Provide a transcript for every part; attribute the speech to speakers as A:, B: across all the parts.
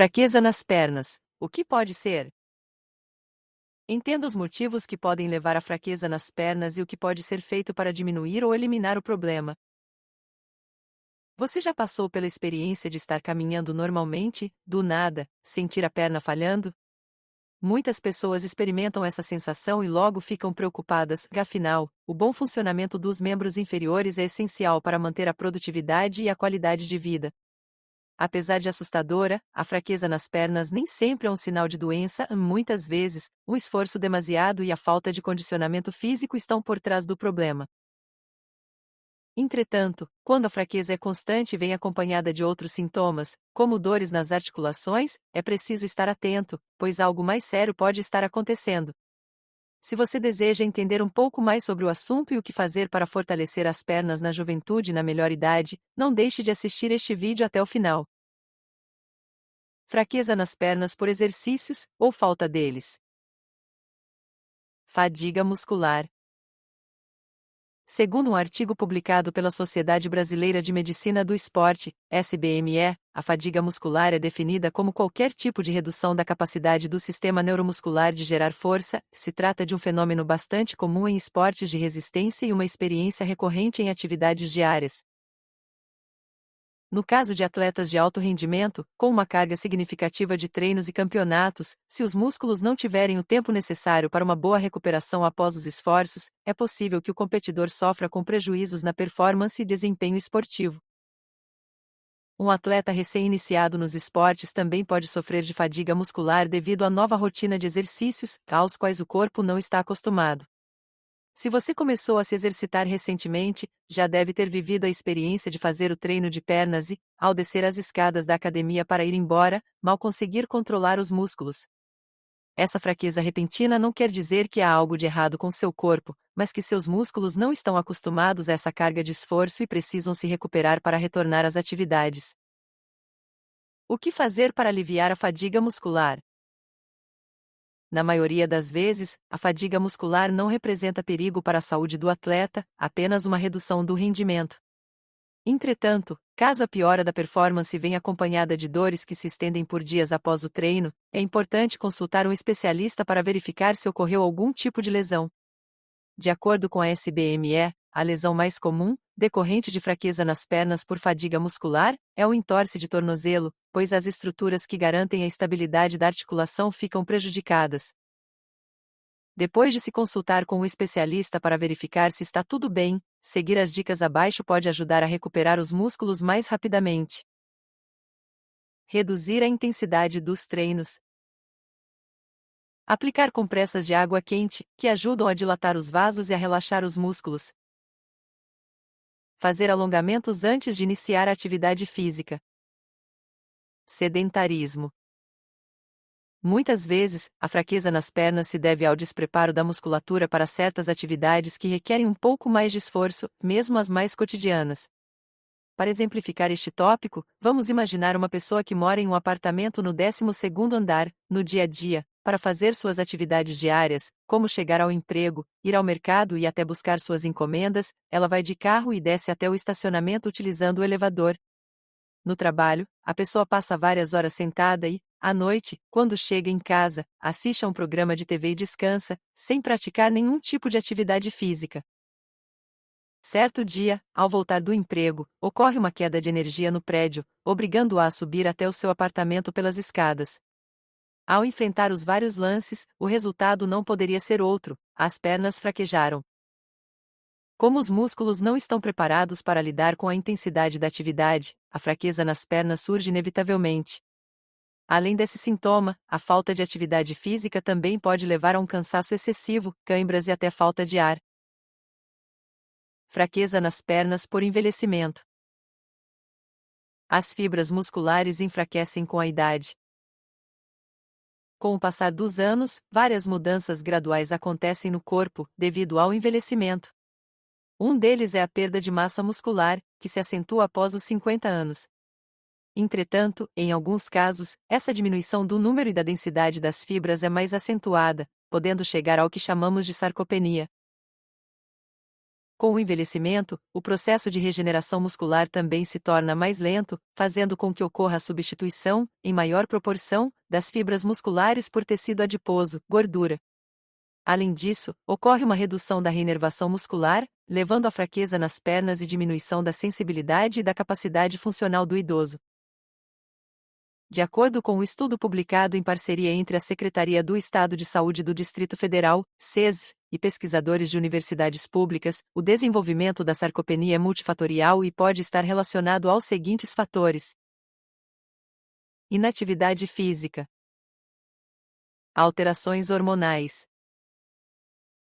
A: Fraqueza nas pernas. O que pode ser? Entenda os motivos que podem levar à fraqueza nas pernas e o que pode ser feito para diminuir ou eliminar o problema. Você já passou pela experiência de estar caminhando normalmente, do nada, sentir a perna falhando? Muitas pessoas experimentam essa sensação e logo ficam preocupadas, afinal, o bom funcionamento dos membros inferiores é essencial para manter a produtividade e a qualidade de vida. Apesar de assustadora, a fraqueza nas pernas nem sempre é um sinal de doença, muitas vezes, o esforço demasiado e a falta de condicionamento físico estão por trás do problema. Entretanto, quando a fraqueza é constante e vem acompanhada de outros sintomas, como dores nas articulações, é preciso estar atento, pois algo mais sério pode estar acontecendo. Se você deseja entender um pouco mais sobre o assunto e o que fazer para fortalecer as pernas na juventude e na melhor idade, não deixe de assistir este vídeo até o final. Fraqueza nas pernas por exercícios, ou falta deles. Fadiga muscular. Segundo um artigo publicado pela Sociedade Brasileira de Medicina do Esporte, SBME, a fadiga muscular é definida como qualquer tipo de redução da capacidade do sistema neuromuscular de gerar força. Se trata de um fenômeno bastante comum em esportes de resistência e uma experiência recorrente em atividades diárias. No caso de atletas de alto rendimento, com uma carga significativa de treinos e campeonatos, se os músculos não tiverem o tempo necessário para uma boa recuperação após os esforços, é possível que o competidor sofra com prejuízos na performance e desempenho esportivo. Um atleta recém-iniciado nos esportes também pode sofrer de fadiga muscular devido à nova rotina de exercícios, aos quais o corpo não está acostumado. Se você começou a se exercitar recentemente, já deve ter vivido a experiência de fazer o treino de pernas e, ao descer as escadas da academia para ir embora, mal conseguir controlar os músculos. Essa fraqueza repentina não quer dizer que há algo de errado com seu corpo, mas que seus músculos não estão acostumados a essa carga de esforço e precisam se recuperar para retornar às atividades. O que fazer para aliviar a fadiga muscular? Na maioria das vezes, a fadiga muscular não representa perigo para a saúde do atleta, apenas uma redução do rendimento. Entretanto, caso a piora da performance venha acompanhada de dores que se estendem por dias após o treino, é importante consultar um especialista para verificar se ocorreu algum tipo de lesão. De acordo com a SBME, a lesão mais comum, decorrente de fraqueza nas pernas por fadiga muscular, é o entorse de tornozelo, pois as estruturas que garantem a estabilidade da articulação ficam prejudicadas. Depois de se consultar com um especialista para verificar se está tudo bem, seguir as dicas abaixo pode ajudar a recuperar os músculos mais rapidamente. Reduzir a intensidade dos treinos. Aplicar compressas de água quente, que ajudam a dilatar os vasos e a relaxar os músculos. Fazer alongamentos antes de iniciar a atividade física. Sedentarismo. Muitas vezes, a fraqueza nas pernas se deve ao despreparo da musculatura para certas atividades que requerem um pouco mais de esforço, mesmo as mais cotidianas. Para exemplificar este tópico, vamos imaginar uma pessoa que mora em um apartamento no 12º andar. No dia a dia, para fazer suas atividades diárias, como chegar ao emprego, ir ao mercado e até buscar suas encomendas, ela vai de carro e desce até o estacionamento utilizando o elevador. No trabalho, a pessoa passa várias horas sentada e, à noite, quando chega em casa, assiste a um programa de TV e descansa, sem praticar nenhum tipo de atividade física. Certo dia, ao voltar do emprego, ocorre uma queda de energia no prédio, obrigando-a a subir até o seu apartamento pelas escadas. Ao enfrentar os vários lances, o resultado não poderia ser outro: as pernas fraquejaram. Como os músculos não estão preparados para lidar com a intensidade da atividade, a fraqueza nas pernas surge inevitavelmente. Além desse sintoma, a falta de atividade física também pode levar a um cansaço excessivo, câimbras e até falta de ar. Fraqueza nas pernas por envelhecimento. As fibras musculares enfraquecem com a idade. Com o passar dos anos, várias mudanças graduais acontecem no corpo, devido ao envelhecimento. Um deles é a perda de massa muscular, que se acentua após os 50 anos. Entretanto, em alguns casos, essa diminuição do número e da densidade das fibras é mais acentuada, podendo chegar ao que chamamos de sarcopenia. Com o envelhecimento, o processo de regeneração muscular também se torna mais lento, fazendo com que ocorra a substituição, em maior proporção, das fibras musculares por tecido adiposo, gordura. Além disso, ocorre uma redução da reinervação muscular, levando à fraqueza nas pernas e diminuição da sensibilidade e da capacidade funcional do idoso. De acordo com um estudo publicado em parceria entre a Secretaria do Estado de Saúde do Distrito Federal, SESV, e pesquisadores de universidades públicas, o desenvolvimento da sarcopenia é multifatorial e pode estar relacionado aos seguintes fatores: inatividade física, alterações hormonais,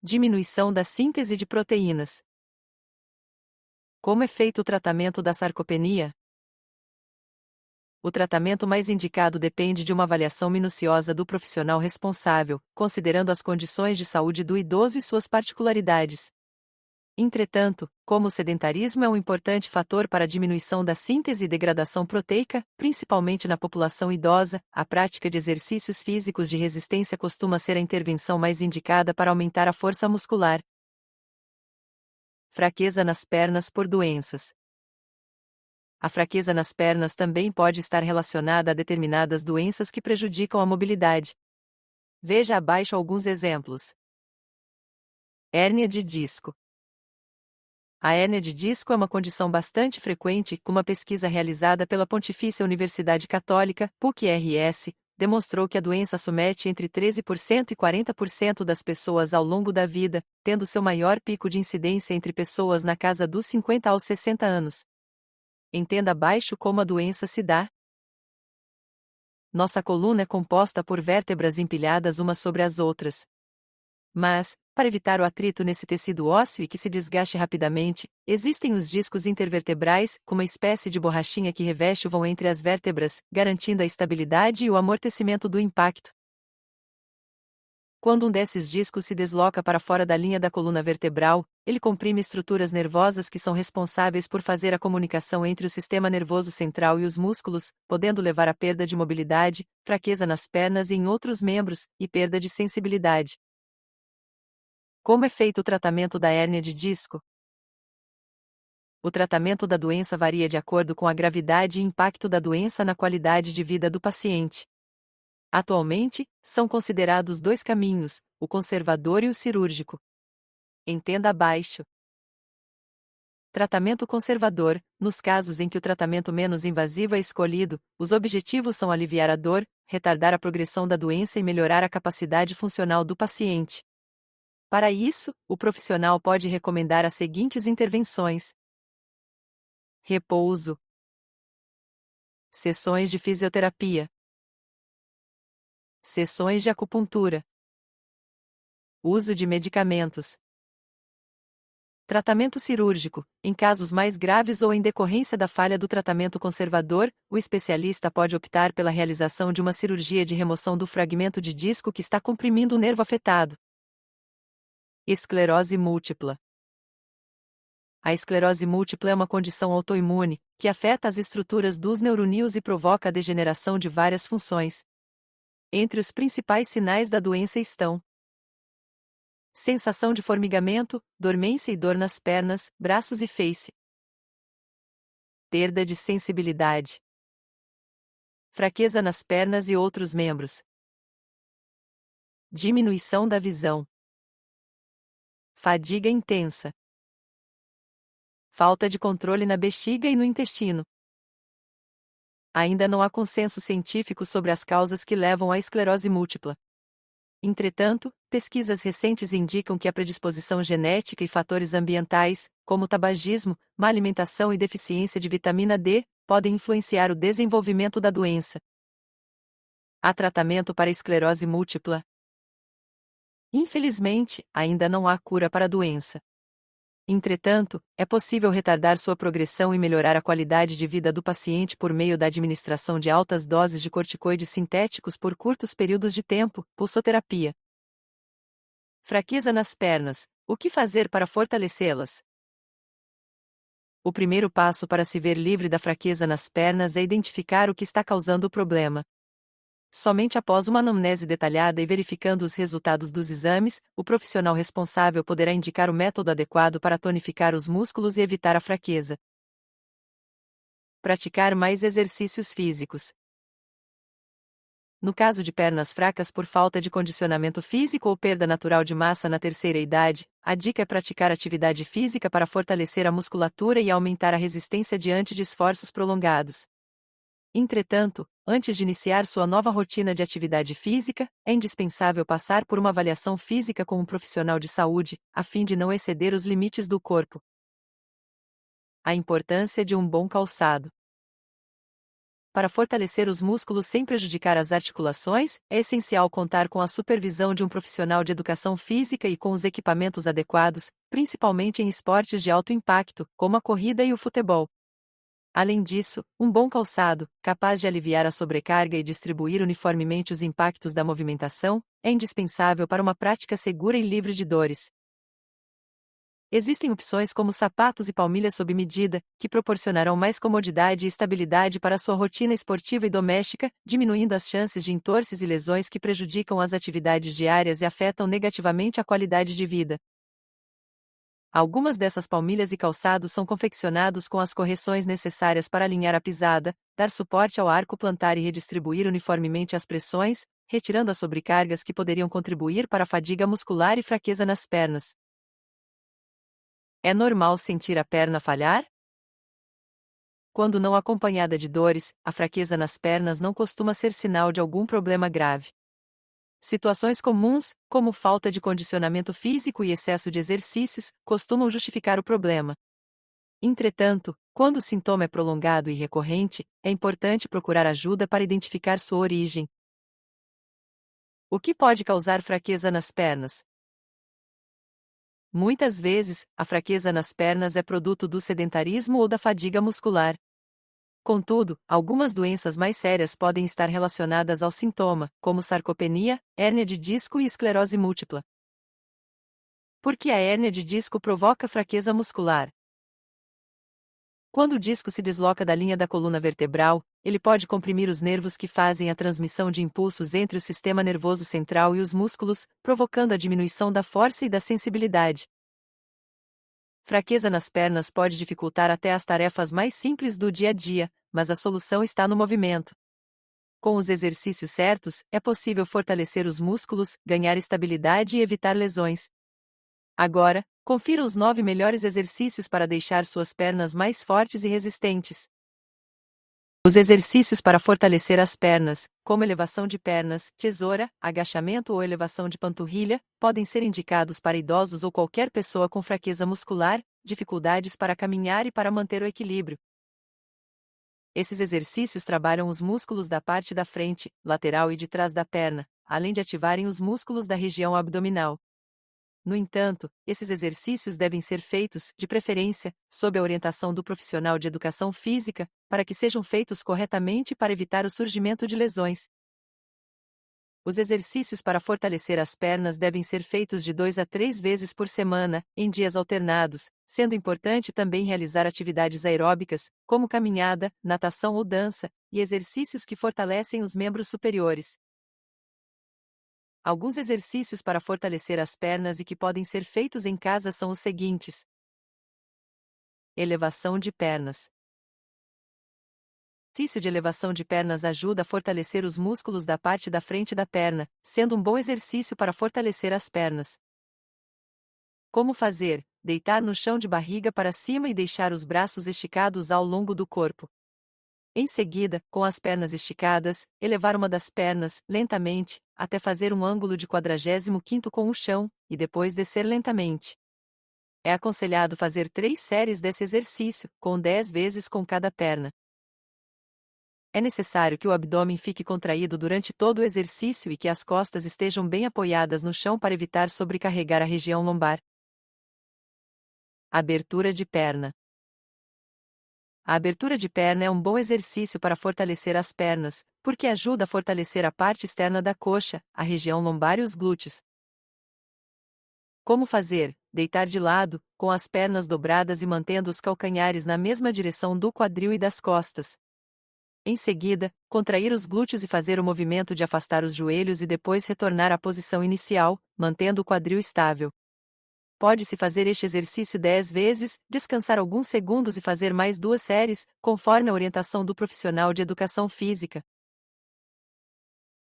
A: diminuição da síntese de proteínas. Como é feito o tratamento da sarcopenia? O tratamento mais indicado depende de uma avaliação minuciosa do profissional responsável, considerando as condições de saúde do idoso e suas particularidades. Entretanto, como o sedentarismo é um importante fator para a diminuição da síntese e degradação proteica, principalmente na população idosa, a prática de exercícios físicos de resistência costuma ser a intervenção mais indicada para aumentar a força muscular. Fraqueza nas pernas por doenças. A fraqueza nas pernas também pode estar relacionada a determinadas doenças que prejudicam a mobilidade. Veja abaixo alguns exemplos. Hérnia de disco. A hérnia de disco é uma condição bastante frequente, com uma pesquisa realizada pela Pontifícia Universidade Católica, PUC-RS, demonstrou que a doença acomete entre 13% e 40% das pessoas ao longo da vida, tendo seu maior pico de incidência entre pessoas na casa dos 50 aos 60 anos. Entenda abaixo como a doença se dá. Nossa coluna é composta por vértebras empilhadas umas sobre as outras. Mas, para evitar o atrito nesse tecido ósseo e que se desgaste rapidamente, existem os discos intervertebrais, com uma espécie de borrachinha que reveste o vão entre as vértebras, garantindo a estabilidade e o amortecimento do impacto. Quando um desses discos se desloca para fora da linha da coluna vertebral, ele comprime estruturas nervosas que são responsáveis por fazer a comunicação entre o sistema nervoso central e os músculos, podendo levar à perda de mobilidade, fraqueza nas pernas e em outros membros, e perda de sensibilidade. Como é feito o tratamento da hérnia de disco? O tratamento da doença varia de acordo com a gravidade e impacto da doença na qualidade de vida do paciente. Atualmente, são considerados dois caminhos, o conservador e o cirúrgico. Entenda abaixo. Tratamento conservador: nos casos em que o tratamento menos invasivo é escolhido, os objetivos são aliviar a dor, retardar a progressão da doença e melhorar a capacidade funcional do paciente. Para isso, o profissional pode recomendar as seguintes intervenções: repouso, sessões de fisioterapia, sessões de acupuntura, uso de medicamentos. Tratamento cirúrgico: em casos mais graves ou em decorrência da falha do tratamento conservador, o especialista pode optar pela realização de uma cirurgia de remoção do fragmento de disco que está comprimindo o nervo afetado. Esclerose múltipla. A esclerose múltipla é uma condição autoimune, que afeta as estruturas dos neuronídeos e provoca a degeneração de várias funções. Entre os principais sinais da doença estão: sensação de formigamento, dormência e dor nas pernas, braços e face. Perda de sensibilidade. Fraqueza nas pernas e outros membros. Diminuição da visão. Fadiga intensa. Falta de controle na bexiga e no intestino. Ainda não há consenso científico sobre as causas que levam à esclerose múltipla. Entretanto, pesquisas recentes indicam que a predisposição genética e fatores ambientais, como tabagismo, má alimentação e deficiência de vitamina D, podem influenciar o desenvolvimento da doença. Há tratamento para a esclerose múltipla? Infelizmente, ainda não há cura para a doença. Entretanto, é possível retardar sua progressão e melhorar a qualidade de vida do paciente por meio da administração de altas doses de corticoides sintéticos por curtos períodos de tempo, pulsoterapia. Fraqueza nas pernas: o que fazer para fortalecê-las? O primeiro passo para se ver livre da fraqueza nas pernas é identificar o que está causando o problema. Somente após uma anamnese detalhada e verificando os resultados dos exames, o profissional responsável poderá indicar o método adequado para tonificar os músculos e evitar a fraqueza. Praticar mais exercícios físicos. No caso de pernas fracas por falta de condicionamento físico ou perda natural de massa na terceira idade, a dica é praticar atividade física para fortalecer a musculatura e aumentar a resistência diante de esforços prolongados. Entretanto, antes de iniciar sua nova rotina de atividade física, é indispensável passar por uma avaliação física com um profissional de saúde, a fim de não exceder os limites do corpo. A importância de um bom calçado. Para fortalecer os músculos sem prejudicar as articulações, é essencial contar com a supervisão de um profissional de educação física e com os equipamentos adequados, principalmente em esportes de alto impacto, como a corrida e o futebol. Além disso, um bom calçado, capaz de aliviar a sobrecarga e distribuir uniformemente os impactos da movimentação, é indispensável para uma prática segura e livre de dores. Existem opções como sapatos e palmilhas sob medida, que proporcionarão mais comodidade e estabilidade para a sua rotina esportiva e doméstica, diminuindo as chances de entorses e lesões que prejudicam as atividades diárias e afetam negativamente a qualidade de vida. Algumas dessas palmilhas e calçados são confeccionados com as correções necessárias para alinhar a pisada, dar suporte ao arco plantar e redistribuir uniformemente as pressões, retirando as sobrecargas que poderiam contribuir para a fadiga muscular e fraqueza nas pernas. É normal sentir a perna falhar? Quando não acompanhada de dores, a fraqueza nas pernas não costuma ser sinal de algum problema grave. Situações comuns, como falta de condicionamento físico e excesso de exercícios, costumam justificar o problema. Entretanto, quando o sintoma é prolongado e recorrente, é importante procurar ajuda para identificar sua origem. O que pode causar fraqueza nas pernas? Muitas vezes, a fraqueza nas pernas é produto do sedentarismo ou da fadiga muscular. Contudo, algumas doenças mais sérias podem estar relacionadas ao sintoma, como sarcopenia, hérnia de disco e esclerose múltipla. Por que a hérnia de disco provoca fraqueza muscular? Quando o disco se desloca da linha da coluna vertebral, ele pode comprimir os nervos que fazem a transmissão de impulsos entre o sistema nervoso central e os músculos, provocando a diminuição da força e da sensibilidade. Fraqueza nas pernas pode dificultar até as tarefas mais simples do dia a dia, mas a solução está no movimento. Com os exercícios certos, é possível fortalecer os músculos, ganhar estabilidade e evitar lesões. Agora, confira os 9 melhores exercícios para deixar suas pernas mais fortes e resistentes. Os exercícios para fortalecer as pernas, como elevação de pernas, tesoura, agachamento ou elevação de panturrilha, podem ser indicados para idosos ou qualquer pessoa com fraqueza muscular, dificuldades para caminhar e para manter o equilíbrio. Esses exercícios trabalham os músculos da parte da frente, lateral e de trás da perna, além de ativarem os músculos da região abdominal. No entanto, esses exercícios devem ser feitos, de preferência, sob a orientação do profissional de educação física, para que sejam feitos corretamente para evitar o surgimento de lesões. Os exercícios para fortalecer as pernas devem ser feitos de 2 a 3 vezes por semana, em dias alternados, sendo importante também realizar atividades aeróbicas, como caminhada, natação ou dança, e exercícios que fortalecem os membros superiores. Alguns exercícios para fortalecer as pernas e que podem ser feitos em casa são os seguintes: elevação de pernas. O exercício de elevação de pernas ajuda a fortalecer os músculos da parte da frente da perna, sendo um bom exercício para fortalecer as pernas. Como fazer? Deitar no chão de barriga para cima e deixar os braços esticados ao longo do corpo. Em seguida, com as pernas esticadas, elevar uma das pernas, lentamente, até fazer um ângulo de 45º com o chão, e depois descer lentamente. É aconselhado fazer 3 séries desse exercício, com 10 vezes com cada perna. É necessário que o abdômen fique contraído durante todo o exercício e que as costas estejam bem apoiadas no chão para evitar sobrecarregar a região lombar. Abertura de perna. A abertura de perna é um bom exercício para fortalecer as pernas, porque ajuda a fortalecer a parte externa da coxa, a região lombar e os glúteos. Como fazer? Deitar de lado, com as pernas dobradas e mantendo os calcanhares na mesma direção do quadril e das costas. Em seguida, contrair os glúteos e fazer o movimento de afastar os joelhos e depois retornar à posição inicial, mantendo o quadril estável. Pode-se fazer este exercício 10 vezes, descansar alguns segundos e fazer mais 2 séries, conforme a orientação do profissional de educação física.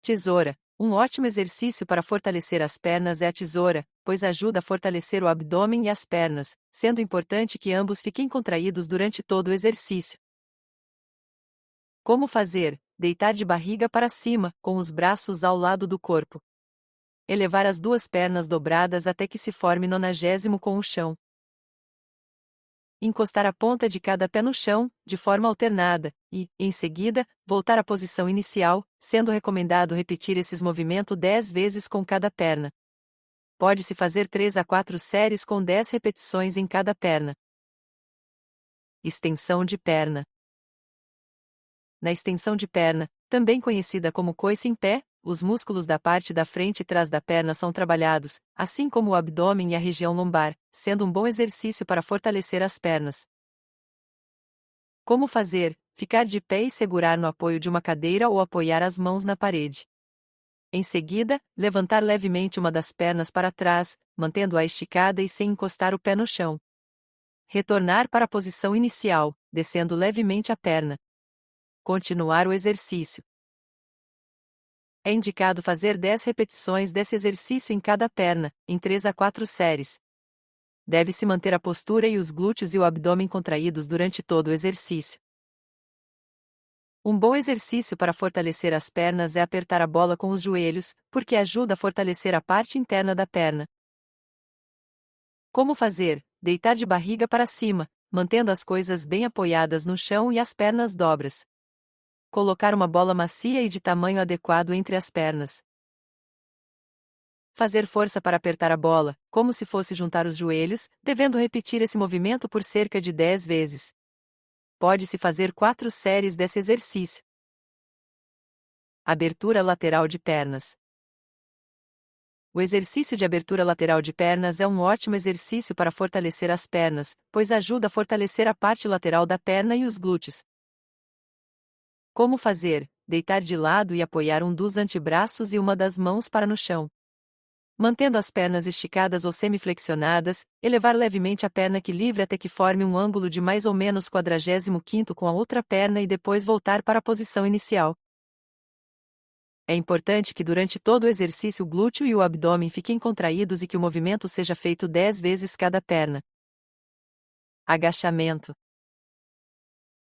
A: Tesoura. Um ótimo exercício para fortalecer as pernas é a tesoura, pois ajuda a fortalecer o abdômen e as pernas, sendo importante que ambos fiquem contraídos durante todo o exercício. Como fazer? Deitar de barriga para cima, com os braços ao lado do corpo. Elevar as duas pernas dobradas até que se forme 90° com o chão. Encostar a ponta de cada pé no chão, de forma alternada, e, em seguida, voltar à posição inicial, sendo recomendado repetir esses movimentos 10 vezes com cada perna. Pode-se fazer 3 a 4 séries com 10 repetições em cada perna. Extensão de perna. Na extensão de perna, também conhecida como coice em pé, os músculos da parte da frente e trás da perna são trabalhados, assim como o abdômen e a região lombar, sendo um bom exercício para fortalecer as pernas. Como fazer? Ficar de pé e segurar no apoio de uma cadeira ou apoiar as mãos na parede. Em seguida, levantar levemente uma das pernas para trás, mantendo-a esticada e sem encostar o pé no chão. Retornar para a posição inicial, descendo levemente a perna. Continuar o exercício. É indicado fazer 10 repetições desse exercício em cada perna, em 3 a 4 séries. Deve-se manter a postura e os glúteos e o abdômen contraídos durante todo o exercício. Um bom exercício para fortalecer as pernas é apertar a bola com os joelhos, porque ajuda a fortalecer a parte interna da perna. Como fazer? Deitar de barriga para cima, mantendo as coisas bem apoiadas no chão e as pernas dobras. Colocar uma bola macia e de tamanho adequado entre as pernas. Fazer força para apertar a bola, como se fosse juntar os joelhos, devendo repetir esse movimento por cerca de 10 vezes. Pode-se fazer 4 séries desse exercício. Abertura lateral de pernas. O exercício de abertura lateral de pernas é um ótimo exercício para fortalecer as pernas, pois ajuda a fortalecer a parte lateral da perna e os glúteos. Como fazer? Deitar de lado e apoiar um dos antebraços e uma das mãos para no chão. Mantendo as pernas esticadas ou semiflexionadas, elevar levemente a perna que livre até que forme um ângulo de mais ou menos 45º com a outra perna e depois voltar para a posição inicial. É importante que durante todo o exercício o glúteo e o abdômen fiquem contraídos e que o movimento seja feito 10 vezes cada perna. Agachamento.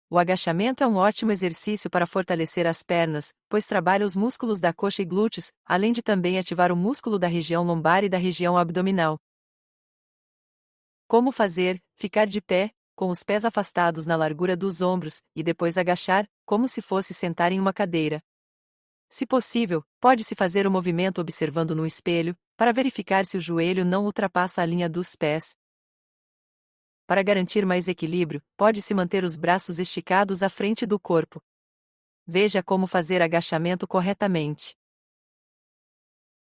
A: O agachamento é um ótimo exercício para fortalecer as pernas, pois trabalha os músculos da coxa e glúteos, além de também ativar o músculo da região lombar e da região abdominal. Como fazer? Ficar de pé, com os pés afastados na largura dos ombros, e depois agachar, como se fosse sentar em uma cadeira. Se possível, pode-se fazer o movimento observando no espelho, para verificar se o joelho não ultrapassa a linha dos pés. Para garantir mais equilíbrio, pode-se manter os braços esticados à frente do corpo. Veja como fazer agachamento corretamente.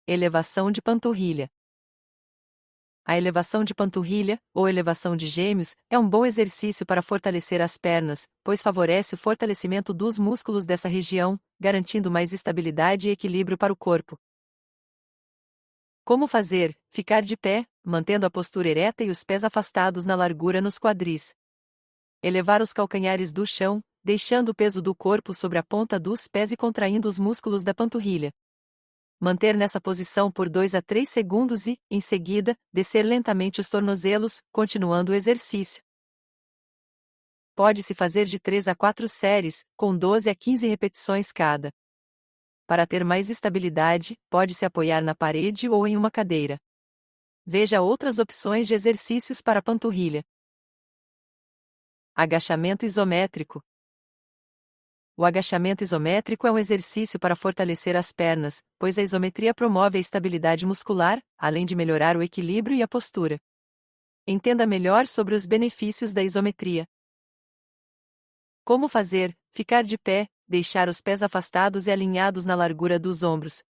A: Elevação de panturrilha. A elevação de panturrilha, ou elevação de gêmeos, é um bom exercício para fortalecer as pernas, pois favorece o fortalecimento dos músculos dessa região, garantindo mais estabilidade e equilíbrio para o corpo. Como fazer? Ficar de pé, mantendo a postura ereta e os pés afastados na largura nos quadris. Elevar os calcanhares do chão, deixando o peso do corpo sobre a ponta dos pés e contraindo os músculos da panturrilha. Manter nessa posição por 2 a 3 segundos e, em seguida, descer lentamente os tornozelos, continuando o exercício. Pode-se fazer de 3 a 4 séries, com 12 a 15 repetições cada. Para ter mais estabilidade, pode-se apoiar na parede ou em uma cadeira. Veja outras opções de exercícios para a panturrilha. Agachamento isométrico. O agachamento isométrico é um exercício para fortalecer as pernas, pois a isometria promove a estabilidade muscular, além de melhorar o equilíbrio e a postura. Entenda melhor sobre os benefícios da isometria. Como fazer? Ficar de pé, deixar os pés afastados e alinhados na largura dos ombros.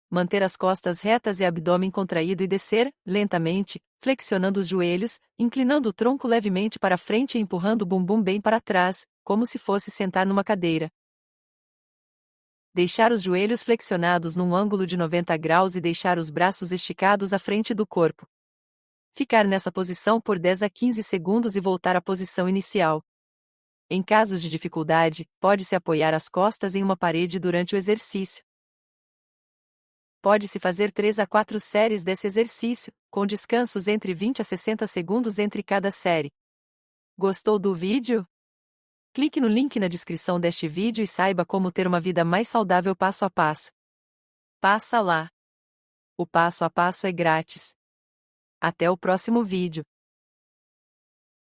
A: Manter as costas retas e abdômen contraído e descer, lentamente, flexionando os joelhos, inclinando o tronco levemente para frente e empurrando o bumbum bem para trás, como se fosse sentar numa cadeira. Deixar os joelhos flexionados num ângulo de 90 graus e deixar os braços esticados à frente do corpo. Ficar nessa posição por 10 a 15 segundos e voltar à posição inicial. Em casos de dificuldade, pode-se apoiar as costas em uma parede durante o exercício. Pode-se fazer 3 a 4 séries desse exercício, com descansos entre 20 a 60 segundos entre cada série. Gostou do vídeo? Clique no link na descrição deste vídeo e saiba como ter uma vida mais saudável passo a passo. Passa lá! O passo a passo é grátis. Até o próximo vídeo.